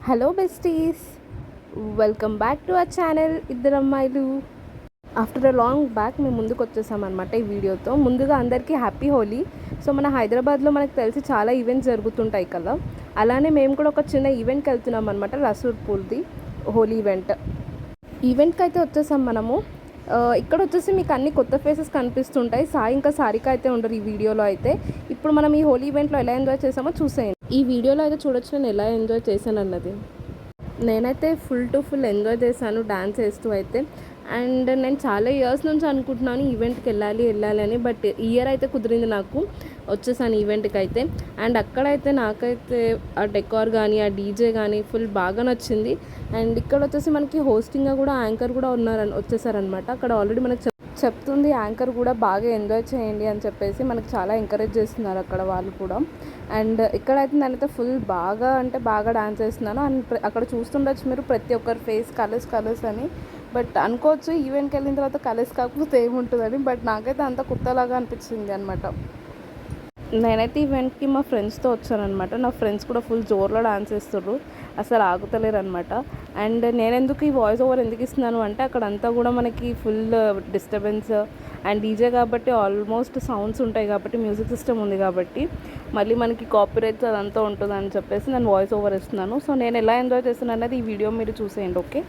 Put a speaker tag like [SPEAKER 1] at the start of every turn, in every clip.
[SPEAKER 1] Hello besties, welcome back to our channel ఇద్దరు అమ్మాయిలు. After a long back మేము ముందుకు వచ్చేసామన్నమాట ఈ వీడియోతో. ముందుగా అందరికీ హ్యాపీ హోలీ. సో మన హైదరాబాద్లో మనకు తెలిసి చాలా ఈవెంట్స్ జరుగుతుంటాయి కదా, అలానే మేము కూడా ఒక చిన్న ఈవెంట్కి వెళ్తున్నాం అనమాట. రసూర్పూర్ది హోలీ ఈవెంట్కి అయితే వచ్చేసాం మనము. ఇక్కడ వచ్చేసి మీకు అన్ని కొత్త ఫేసెస్ కనిపిస్తుంటాయి. సాయి ఇంకా సారిక అయితే ఉండరు ఈ వీడియోలో అయితే. ఇప్పుడు మనం ఈ హోలీ ఈవెంట్లో ఎలా ఎంజాయ్ చేసామో చూసేయండి. ఈ వీడియోలో అయితే చూడొచ్చు నేను ఎలా ఎంజాయ్ చేశాను అన్నది. నేనైతే ఫుల్ టు ఫుల్ ఎంజాయ్ చేశాను డ్యాన్స్ వేస్తూ అయితే. అండ్ నేను చాలా ఇయర్స్ నుంచి అనుకుంటున్నాను ఈవెంట్కి వెళ్ళాలి అని, బట్ ఇయర్ అయితే కుదిరింది, నాకు వచ్చేసాను ఈవెంట్కి అయితే. అండ్ అక్కడైతే నాకైతే ఆ డెకార్ కానీ ఆ డీజే కానీ ఫుల్ బాగా నచ్చింది. అండ్ ఇక్కడ వచ్చేసి మనకి హోస్టింగ్గా కూడా యాంకర్ కూడా వచ్చేసారనమాట. అక్కడ ఆల్రెడీ మనకు చెప్తుంది యాంకర్ కూడా బాగా ఎంజాయ్ చేయండి అని చెప్పేసి మనకు చాలా ఎంకరేజ్ చేస్తున్నారు అక్కడ వాళ్ళు కూడా. అండ్ ఇక్కడైతే నేనైతే ఫుల్ బాగా డాన్స్ చేస్తున్నాను. అండ్ అక్కడ చూస్తుండొచ్చు మీరు ప్రతి ఒక్కరి ఫేస్ కలర్స్ అని. బట్ అనుకోవచ్చు ఈవెంట్కి వెళ్ళిన తర్వాత కలర్స్ కాకపోతే ఏముంటుందని, బట్ నాకైతే అంత కొత్తలాగా అనిపించింది అనమాట. నేనైతే ఈవెంట్కి మా ఫ్రెండ్స్తో వచ్చానమాట. నా ఫ్రెండ్స్ కూడా ఫుల్ జోర్లో డాన్స్ చేస్తుర్రు, అసలు ఆగుతలేరు అనమాట. అండ్ నేను ఎందుకు ఈ వాయిస్ ఓవర్ ఎందుకు ఇస్తున్నాను అంటే, అక్కడంతా కూడా మనకి ఫుల్ డిస్టర్బెన్స్ అండ్ డీజే కాబట్టి ఆల్మోస్ట్ సౌండ్స్ ఉంటాయి కాబట్టి, మ్యూజిక్ సిస్టమ్ ఉంది కాబట్టి మళ్ళీ మనకి కాపీరైట్స్ అదంతా ఉంటుంది అని చెప్పేసి నేను వాయిస్ ఓవర్ ఇస్తున్నాను. సో నేను ఎలా ఎంజాయ్ చేస్తున్నాను అనేది ఈ వీడియో మీరు చూసేయండి, ఓకే.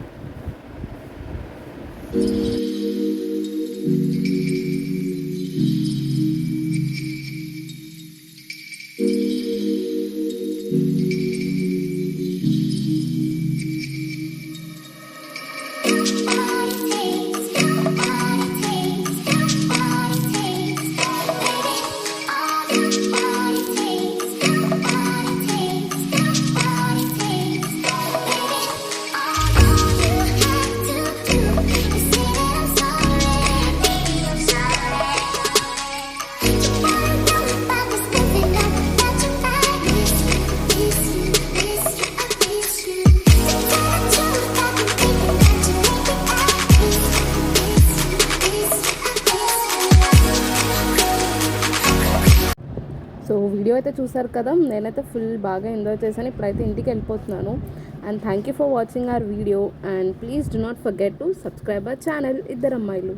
[SPEAKER 1] సో వీడియో అయితే చూసారు కదా, నేనైతే ఫుల్ బాగా ఎంజాయ్ చేశాను. ఇప్పుడైతే ఇంటికి వెళ్ళిపోతున్నాను. And thank you for watching our video. And please do not forget to subscribe our channel ఇద్దరు అమ్మాయిలు.